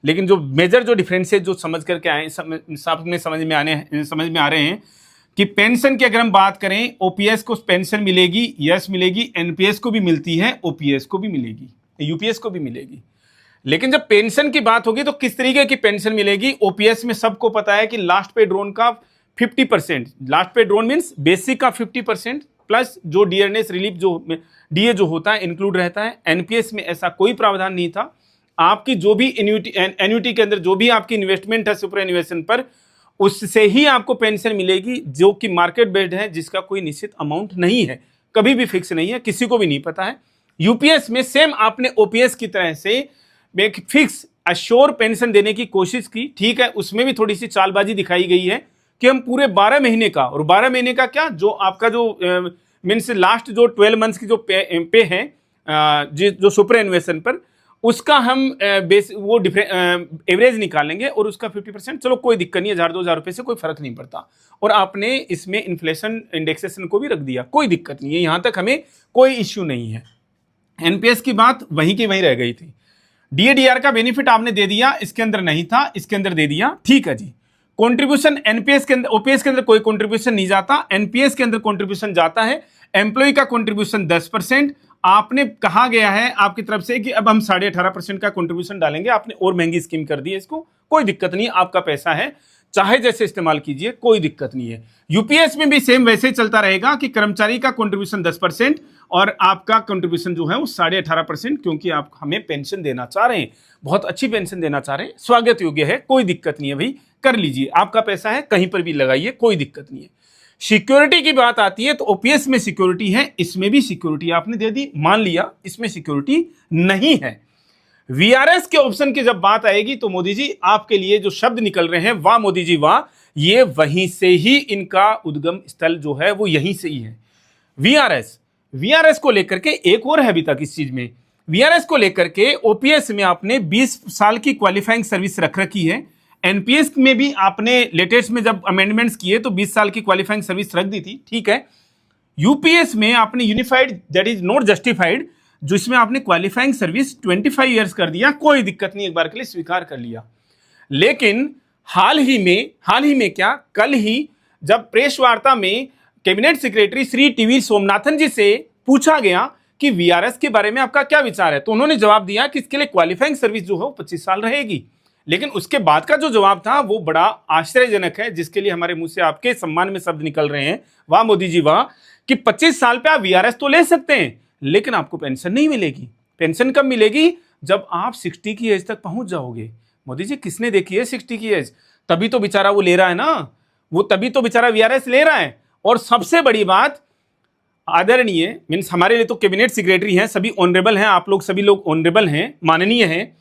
लेकिन जो मेजर जो डिफरेंसेस जो समझ करके आए समझ में आ रहे हैं कि पेंशन की अगर हम बात करें, ओपीएस को पेंशन मिलेगी, यस मिलेगी, एनपीएस को भी मिलती है, ओपीएस को भी मिलेगी, यूपीएस को भी मिलेगी। लेकिन जब पेंशन की बात होगी तो किस तरीके की पेंशन मिलेगी? ओपीएस में सबको पता है कि लास्ट पे ड्रोन का 50%, लास्ट पे ड्रोन मींस बेसिक का 50% प्लस जो डियरनेस रिलीफ जो डीए जो होता है इंक्लूड रहता है। एनपीएस में ऐसा कोई प्रावधान नहीं था। आपकी जो भी एन्युटी के अंदर जो भी आपकी इन्वेस्टमेंट है सुपर एन्युएशन पर, उससे ही आपको पेंशन मिलेगी, जो कि मार्केट बेस्ड है, जिसका कोई निश्चित अमाउंट नहीं है, कभी भी फिक्स नहीं है, किसी को भी नहीं पता है। यूपीएस में सेम आपने ओपीएस की तरह से एक फिक्स अश्योर पेंशन देने की कोशिश की, ठीक है, उसमें भी थोड़ी सी चालबाजी दिखाई गई है कि हम पूरे 12 महीने का, और 12 महीने का क्या, जो आपका जो मीन्स लास्ट जो 12 मंथ्स की जो पे है जो सुपर एन्युएशन पर, उसका हम वो एवरेज निकालेंगे और उसका 50%, चलो कोई दिक्कत नहीं है, 1000-2000 रुपए से कोई फर्क नहीं पड़ता। और आपने इसमें इन्फ्लेशन इंडेक्सेशन को भी रख दिया, कोई दिक्कत नहीं है, यहां तक हमें कोई इश्यू नहीं है। एनपीएस की बात वहीं की वहीं रह गई थी। डीएडीआर का बेनिफिट आपने दे दिया, इसके अंदर नहीं था, इसके अंदर दे दिया, ठीक है जी। कंट्रीब्यूशन एनपीएस के अंदर, ओपीएस के अंदर कोई कंट्रीब्यूशन नहीं जाता, एनपीएस के अंदर कंट्रीब्यूशन जाता है। एम्प्लॉय का कंट्रीब्यूशन 10%, आपने कहा गया है आपकी तरफ से कि अब हम 18.5% का कंट्रीब्यूशन डालेंगे, आपने और महंगी स्कीम कर दी है इसको, कोई दिक्कत नहीं, आपका पैसा है, चाहे जैसे इस्तेमाल कीजिए, कोई दिक्कत नहीं है। यूपीएस में भी सेम वैसे ही चलता रहेगा कि कर्मचारी का कंट्रीब्यूशन 10% और आपका कंट्रीब्यूशन जो है वो 18.5%, क्योंकि आप हमें पेंशन देना चाह रहे हैं, बहुत अच्छी पेंशन देना चाह रहे हैं, स्वागत योग्य है, कोई दिक्कत नहीं है भाई, कर लीजिए, आपका पैसा है, कहीं पर भी लगाइए, कोई दिक्कत नहीं है। सिक्योरिटी की बात आती है तो ओपीएस में सिक्योरिटी है, इसमें भी सिक्योरिटी आपने दे दी, मान लिया इसमें सिक्योरिटी नहीं है। वीआरएस के ऑप्शन की जब बात आएगी तो मोदी जी आपके लिए जो शब्द निकल रहे हैं, वाह मोदी जी वाह, ये वहीं से ही इनका उद्गम स्थल जो है वो यहीं से ही है। वीआरएस को लेकर के एक और है अभी तक इस चीज में, वीआरएस को लेकर के ओपीएस में आपने 20 साल की क्वालिफाइंग सर्विस रख रखी है, एनपीएस में भी आपने लेटेस्ट में जब अमेंडमेंट्स किए तो 20 साल की क्वालिफाइंग सर्विस रख दी थी, ठीक है। यूपीएस में आपने unified that is not justified, जो इसमें आपने क्वालिफाइंग सर्विस 25 ईयर्स कर दिया, कोई दिक्कत नहीं, एक बार के लिए स्वीकार कर लिया। लेकिन हाल ही में क्या, कल ही जब प्रेस वार्ता में cabinet secretary Shri T V Somanathan ji से पूछा गया कि वीआरएस के बारे में आपका क्या विचार है, तो उन्होंने जवाब दिया कि इसके लिए क्वालिफाइंग सर्विस जो है वो 25 साल रहेगी। लेकिन उसके बाद का जो जवाब था वो बड़ा आश्चर्यजनक है, जिसके लिए हमारे मुंह से आपके सम्मान में शब्द निकल रहे हैं, वाह मोदी जी वाह, कि 25 साल पे आप वीआरएस तो ले सकते हैं लेकिन आपको पेंशन नहीं मिलेगी। पेंशन कब मिलेगी? जब आप 60 की एज तक पहुंच जाओगे। मोदी जी किसने देखी है 60 की एज? तभी तो बेचारा वो ले रहा है ना, वो तभी तो बेचारा वीआरएस ले रहा है। और सबसे बड़ी बात, आदरणीय मीन्स हमारे लिए तो कैबिनेट सेक्रेटरी हैं, सभी ऑनरेबल हैं, आप लोग सभी लोग ऑनरेबल हैं, माननीय हैं,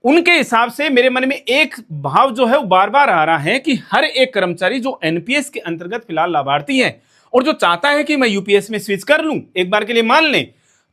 उनके हिसाब से मेरे मन में एक भाव जो है वो बार बार आ रहा है कि हर एक कर्मचारी जो एनपीएस के अंतर्गत फिलहाल लाभार्थी है और जो चाहता है कि मैं यूपीएस में स्विच कर लूं, एक बार के लिए मान लें,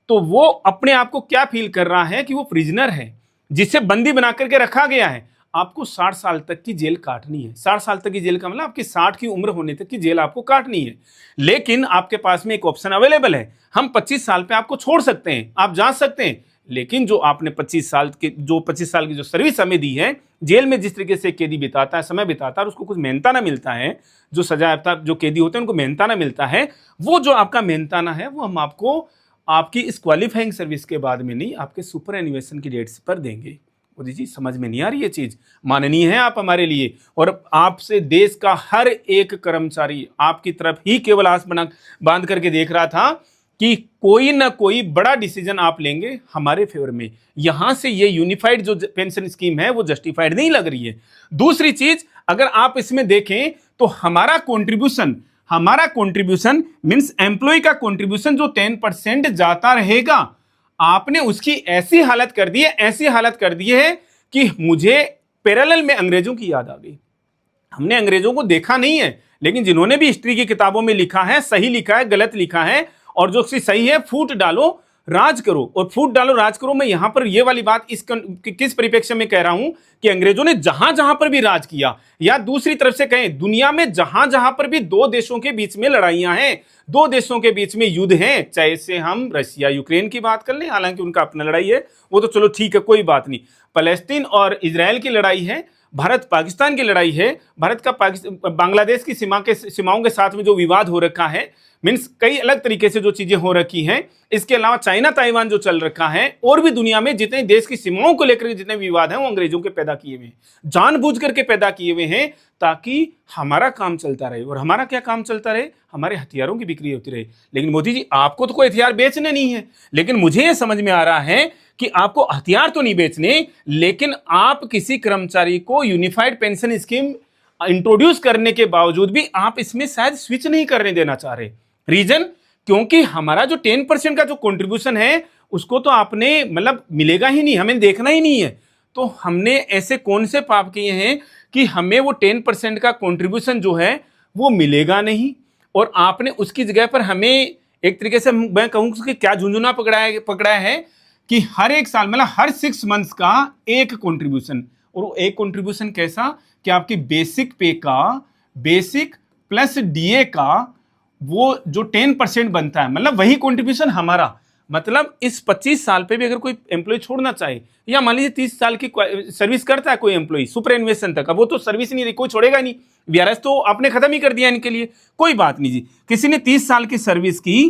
तो वो अपने आप को क्या फील कर रहा है कि वो प्रिजनर है, जिसे बंदी बना करके रखा गया है। आपको 60 साल तक की जेल काटनी है। 60 साल तक की जेल का मतलब आपकी 60 की उम्र होने तक की जेल आपको काटनी है। लेकिन आपके पास में एक ऑप्शन अवेलेबल है, हम 25 साल पे आपको छोड़ सकते हैं, आप जा सकते हैं। लेकिन जो आपने 25 साल की जो सर्विस हमें दी है, जेल में जिस तरीके से कैदी बिताता है, समय बिताता है, उसको कुछ मेहनताना मिलता है, जो सजायाफ्ता जो कैदी होते हैं उनको मेहनताना मिलता है, वो जो आपका मेहनताना है वो हम आपको आपकी इस क्वालिफाइंग सर्विस के बाद में नहीं, आपके सुपर एन्युएशन की डेट्स पर देंगे। मोदी जी समझ में नहीं आ रही ये चीज? माननीय है आप हमारे लिए, और आपसे देश का हर एक कर्मचारी आपकी तरफ ही केवल आस बांध करके देख रहा था कि कोई ना कोई बड़ा डिसीजन आप लेंगे हमारे फेवर में। यहां से ये यूनिफाइड जो पेंशन स्कीम है वो जस्टिफाइड नहीं लग रही है। दूसरी चीज, अगर आप इसमें देखें तो हमारा कंट्रीब्यूशन मींस एम्प्लॉय का कंट्रीब्यूशन जो 10% जाता रहेगा, आपने उसकी ऐसी हालत कर दी है कि मुझे पैरेलल में अंग्रेजों की याद आ गई। हमने अंग्रेजों को देखा नहीं है, लेकिन जिन्होंने भी हिस्ट्री की किताबों में लिखा है, सही लिखा है, गलत लिखा है, और जो सही है फूट डालो, राज करो और फूट डालो, राज करो। मैं यहां पर ये वाली बात किस परिप्रेक्ष्य में कह रहा हूं कि अंग्रेजों ने जहां जहां पर भी राज किया, या दूसरी तरफ से कहें दुनिया में जहां जहां पर भी दो देशों के बीच में लड़ाइयां हैं, दो देशों के बीच में युद्ध हैं, चाहे से हम रशिया यूक्रेन की बात कर लें, हालांकि उनका अपना लड़ाई है, वो तो चलो ठीक है, कोई बात नहीं। फलस्तीन और इजराइल की लड़ाई है, भारत पाकिस्तान की लड़ाई है, भारत का बांग्लादेश की सीमाओं के साथ में जो विवाद हो रखा है, मीन्स कई अलग तरीके से जो चीजें हो रखी हैं। इसके अलावा चाइना ताइवान जो चल रखा है, और भी दुनिया में जितने देश की सीमाओं को लेकर जितने विवाद हैं, वो अंग्रेजों के पैदा किए हुए हैं, जानबूझ करके पैदा किए हुए हैं, ताकि हमारा काम चलता रहे। और हमारा क्या काम चलता रहे? हमारे हथियारों की बिक्री होती रहे। लेकिन मोदी जी, आपको तो कोई हथियार बेचने नहीं है, लेकिन मुझे यह समझ में आ रहा है कि आपको हथियार तो नहीं बेचने, लेकिन आप किसी कर्मचारी को यूनिफाइड पेंशन स्कीम इंट्रोड्यूस करने के बावजूद भी आप इसमें शायद स्विच नहीं करने देना चाह रहे। रीजन, क्योंकि हमारा जो 10% का जो कंट्रीब्यूशन है, उसको तो आपने मतलब मिलेगा ही नहीं, हमें देखना ही नहीं है। तो हमने ऐसे कौन से पाप किए हैं कि हमें वो 10% का कंट्रीब्यूशन जो है वो मिलेगा नहीं, और आपने उसकी जगह पर हमें एक तरीके से मैं कहूँ कि क्या झुंझुना पकड़ा है कि हर एक साल मतलब हर 6 मंथ्स का एक कंट्रीब्यूशन। और वो एक कंट्रीब्यूशन कैसा कि आपकी बेसिक पे का, बेसिक प्लस डीए का वो जो 10% बनता है, मतलब वही कंट्रीब्यूशन हमारा। मतलब इस 25 साल पे भी अगर कोई एम्प्लॉय छोड़ना चाहे, या मान लीजिए 30 साल की सर्विस करता है कोई एम्प्लॉय सुपर एनुएशन तक, अब वो तो सर्विस नहीं रही, कोई छोड़ेगा नहीं, वीआरएस तो आपने खत्म ही कर दिया इनके लिए, कोई बात नहीं जी। किसी ने 30 साल की सर्विस की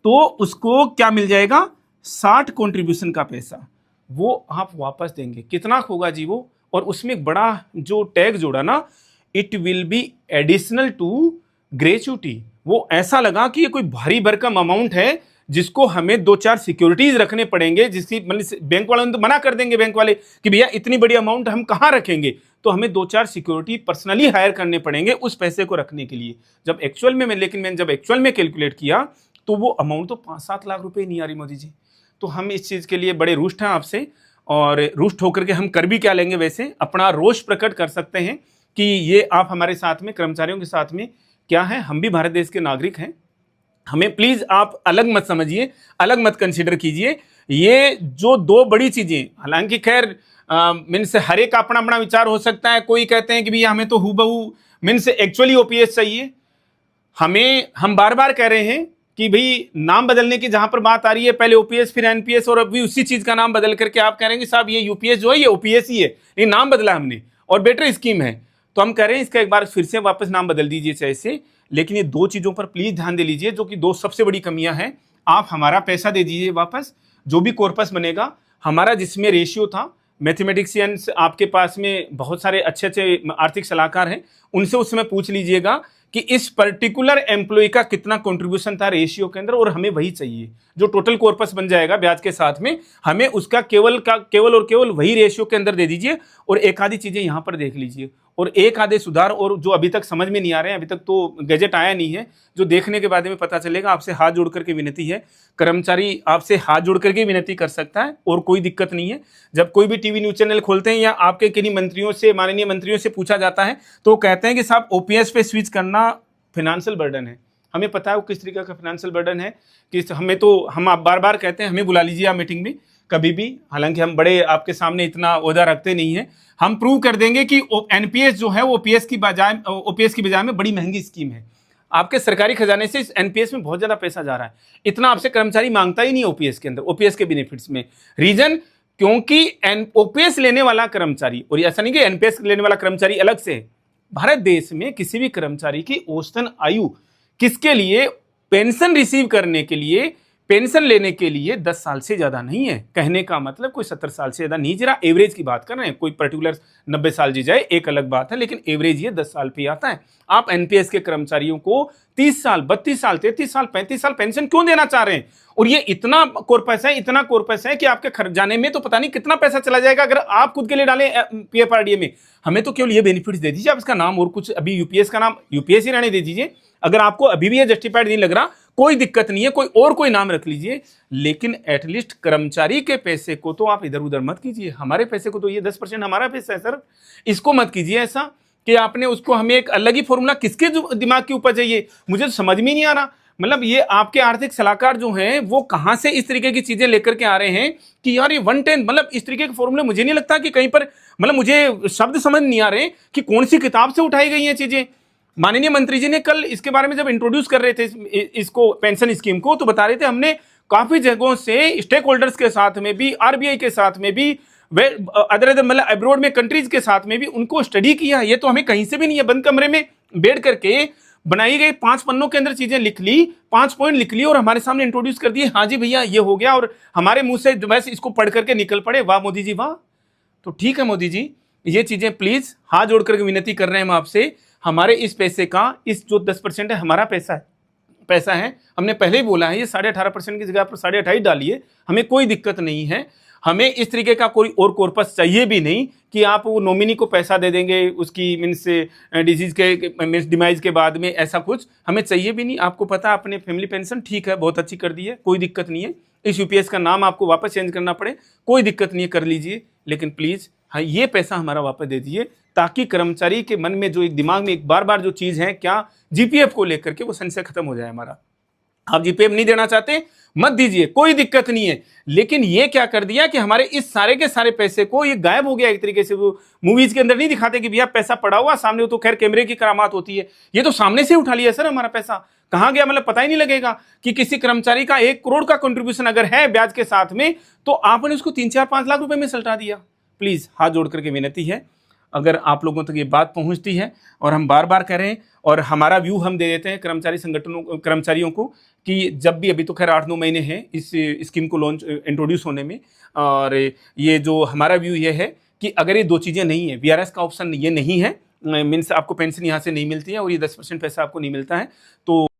तो उसको क्या मिल जाएगा? 60 कंट्रीब्यूशन का पैसा वो आप वापस देंगे। कितना होगा जी वो? और उसमें एक बड़ा जो टैग जोड़ा ना, it will be additional to gratuity. वो ऐसा लगा कि ये कोई भारी भरकम अमाउंट है जिसको हमें 2-4 सिक्योरिटीज रखने पड़ेंगे, जिसकी मतलब बैंक वाले तो मना कर देंगे, बैंक वाले कि भैया इतनी बड़ी अमाउंट हम कहाँ रखेंगे, तो हमें 2-4 सिक्योरिटी पर्सनली हायर करने पड़ेंगे उस पैसे को रखने के लिए। जब एक्चुअल में मैंने जब एक्चुअल में कैलकुलेट किया तो वो अमाउंट तो 5-7 लाख रुपए नहीं आ रही मोदी जी। तो हम इस चीज के लिए बड़े रुष्ट हैं आपसे, और रुष्ट होकर के हम कर भी क्या लेंगे? वैसे अपना रोष प्रकट कर सकते हैं कि ये आप हमारे साथ में, कर्मचारियों के साथ में क्या है, हम भी भारत देश के नागरिक हैं। हमें प्लीज आप अलग मत समझिए, अलग मत कंसीडर कीजिए। ये जो दो बड़ी चीजें, हालांकि खैर मीन्स हर एक अपना अपना विचार हो सकता है। कोई कहते हैं कि भैया हमें तो हूबहू मीन्स एक्चुअली ओपीएस चाहिए। हम बार बार कह रहे हैं कि भाई नाम बदलने की जहां पर बात आ रही है, पहले ओपीएस फिर एनपीएस, और अभी उसी चीज का नाम बदल करके आप कह रहे हैं कि साहब ये यूपीएस जो है ये ओपीएस ही है, ये नाम बदला हमने और बेटर स्कीम है। तो हम कह रहे हैं इसका एक बार फिर से वापस नाम बदल दीजिए चाहे से, लेकिन ये दो चीजों पर प्लीज ध्यान दे लीजिए, जो कि दो सबसे बड़ी कमियां हैं। आप हमारा पैसा दे दीजिए वापस, जो भी कॉर्पस बनेगा हमारा, जिसमें रेशियो था, मैथमेटिशियंस आपके पास में बहुत सारे अच्छे अच्छे आर्थिक सलाहकार हैं, उनसे उस समय पूछ लीजिएगा कि इस पर्टिकुलर एम्प्लॉय का कितना कंट्रीब्यूशन था रेशियो के अंदर, और हमें वही चाहिए जो टोटल कॉर्पस बन जाएगा ब्याज के साथ में, हमें उसका केवल और केवल वही रेशियो के अंदर दे दीजिए। और एक आधी चीजें यहां पर देख लीजिए, और एक आधे सुधार और जो अभी तक समझ में नहीं आ रहे हैं, अभी तक तो गैजेट आया नहीं है, जो देखने के बाद में पता चलेगा। आपसे हाथ जोड़ करके विनती है, कर्मचारी आपसे हाथ जोड़ करके विनती कर सकता है, और कोई दिक्कत नहीं है। जब कोई भी टीवी न्यूज चैनल खोलते हैं या आपके किन्हीं मंत्रियों से, माननीय मंत्रियों से पूछा जाता है, तो कहते हैं कि साहब ओपीएस पे स्विच करना फाइनेंशियल बर्डन है। हमें पता है वो किस तरीके का फाइनेंशियल बर्डन है, कि हमें तो हम आप बार बार कहते हैं हमें बुला लीजिए आप मीटिंग में कभी भी, हालांकि हम बड़े आपके सामने इतना ओहदा रखते नहीं है। हम प्रूव कर देंगे कि एनपीएस जो है वो ओपीएस की बजाय में बड़ी महंगी स्कीम है। आपके सरकारी खजाने से एनपीएस में बहुत ज्यादा पैसा जा रहा है, इतना आपसे कर्मचारी मांगता ही नहीं ओपीएस के अंदर, ओपीएस के बेनिफिट्स में। रीजन, क्योंकि ओपीएस लेने वाला कर्मचारी, और ऐसा नहीं कि एनपीएस लेने वाला कर्मचारी अलग से है, भारत देश में किसी भी कर्मचारी की औसतन आयु किसके लिए, पेंशन रिसीव करने के लिए, पेंशन लेने के लिए 10 साल से ज्यादा नहीं है। कहने का मतलब कोई 70 साल से ज्यादा नहीं, जरा एवरेज की बात कर रहे हैं, कोई पर्टिकुलर 90 साल जी जाए एक अलग बात है, लेकिन एवरेज ये 10 साल पे आता है। आप एनपीएस के कर्मचारियों को 30 साल, 32 साल, 33 साल, 35 साल पेंशन क्यों देना चाह रहे हैं? और ये इतना कॉर्पस है कि आपके खर्चाने में तो पता नहीं कितना पैसा चला जाएगा अगर आप खुद के लिए डालें पीएफआरडीए में। हमें तो केवल ये बेनिफिट्स दे दीजिए, आप इसका नाम और कुछ, अभी यूपीएस का नाम यूपीएस ही रहने दे दीजिए। अगर आपको अभी भी ये जस्टिफाइड नहीं लग रहा, कोई दिक्कत नहीं है, कोई नाम रख लीजिए, लेकिन एटलीस्ट कर्मचारी के पैसे को तो आप इधर उधर मत कीजिए। हमारे पैसे को तो, ये 10% हमारा पैसा है सर, इसको मत कीजिए ऐसा कि आपने उसको, हमें एक अलग ही फॉर्मूला, किसके दिमाग की उपज है ये, मुझे तो समझ में नहीं आ रहा। मतलब ये आपके आर्थिक सलाहकार जो हैं वो कहां से इस तरीके की चीजें लेकर के आ रहे हैं कि यार ये 110, मतलब इस तरीके के फॉर्मूले मुझे नहीं लगता कि कहीं पर, मतलब मुझे शब्द समझ नहीं आ रहे कि कौन सी किताब से उठाई गई हैं चीजें। माननीय मंत्री जी ने कल इसके बारे में जब इंट्रोड्यूस कर रहे थे इसको, पेंशन स्कीम को, तो बता रहे थे हमने काफी जगहों से स्टेक होल्डर्स के साथ में भी, आरबीआई के साथ में भी, वे अदर मतलब अब्रॉड में कंट्रीज के साथ में भी उनको स्टडी किया। ये तो हमें कहीं से भी नहीं है, बंद कमरे में बैठ करके बनाई गई 5 पन्नों के अंदर चीजें लिख ली, 5 पॉइंट लिख ली और हमारे सामने इंट्रोड्यूस कर दिए, हाँ जी भैया ये हो गया, और हमारे मुंह से वैसे इसको पढ़ करके निकल पड़े, वाह मोदी जी वाह। तो ठीक है मोदी जी, ये चीजें प्लीज हाथ जोड़ करके विनती कर रहे हैं हम आपसे, हमारे इस पैसे का, इस जो 10% है हमारा पैसा है, हमने पहले ही बोला है ये 18.5% की जगह पर 28.5 डालिए, हमें कोई दिक्कत नहीं है। हमें इस तरीके का कोई और कॉर्पस चाहिए भी नहीं कि आप वो नॉमिनी को पैसा दे देंगे उसकी मीन्स डिजीज के मीन्स डिमाइज के बाद में, ऐसा कुछ हमें चाहिए भी नहीं। आपको पता है अपने फैमिली पेंशन ठीक है, बहुत अच्छी कर दी है, कोई दिक्कत नहीं है। इस यूपीएस का नाम आपको वापस चेंज करना पड़े, कोई दिक्कत नहीं है, कर लीजिए, लेकिन प्लीज हाँ ये पैसा हमारा वापस दे दीजिए, ताकि कर्मचारी के मन में जो एक दिमाग में एक बार बार जो चीज है क्या जीपीएफ को लेकर के, वो संशय खत्म हो जाए हमारा। आप जीपीएफ नहीं देना चाहते मत दीजिए, कोई दिक्कत नहीं है, लेकिन ये क्या कर दिया कि हमारे इस सारे के सारे पैसे को ये गायब हो गया एक तरीके से। वो मूवीज के अंदर नहीं दिखाते कि भैया पैसा पड़ा हुआ सामने, वो तो खैर कैमरे की करामात होती है, ये तो सामने से उठा लिया सर हमारा पैसा, कहां गया मतलब पता ही नहीं लगेगा कि किसी कर्मचारी का 1 करोड़ का कंट्रीब्यूशन अगर है ब्याज के साथ में, तो आपने उसको 3-4-5 लाख रुपए में सलटा दिया। प्लीज हाथ जोड़ करके विनती है, अगर आप लोगों तक ये बात पहुंचती है, और हम बार बार कह रहे हैं और हमारा व्यू हम दे देते हैं कर्मचारी संगठनों, कर्मचारियों को, कि जब भी, अभी तो खैर 8-9 महीने हैं इस स्कीम को लॉन्च इंट्रोड्यूस होने में, और ये जो हमारा व्यू ये है कि अगर ये 2 चीज़ें नहीं है, वीआरएस का ऑप्शन ये नहीं है, मीन्स आपको पेंशन यहाँ से नहीं मिलती है और ये 10% पैसा आपको नहीं मिलता है, तो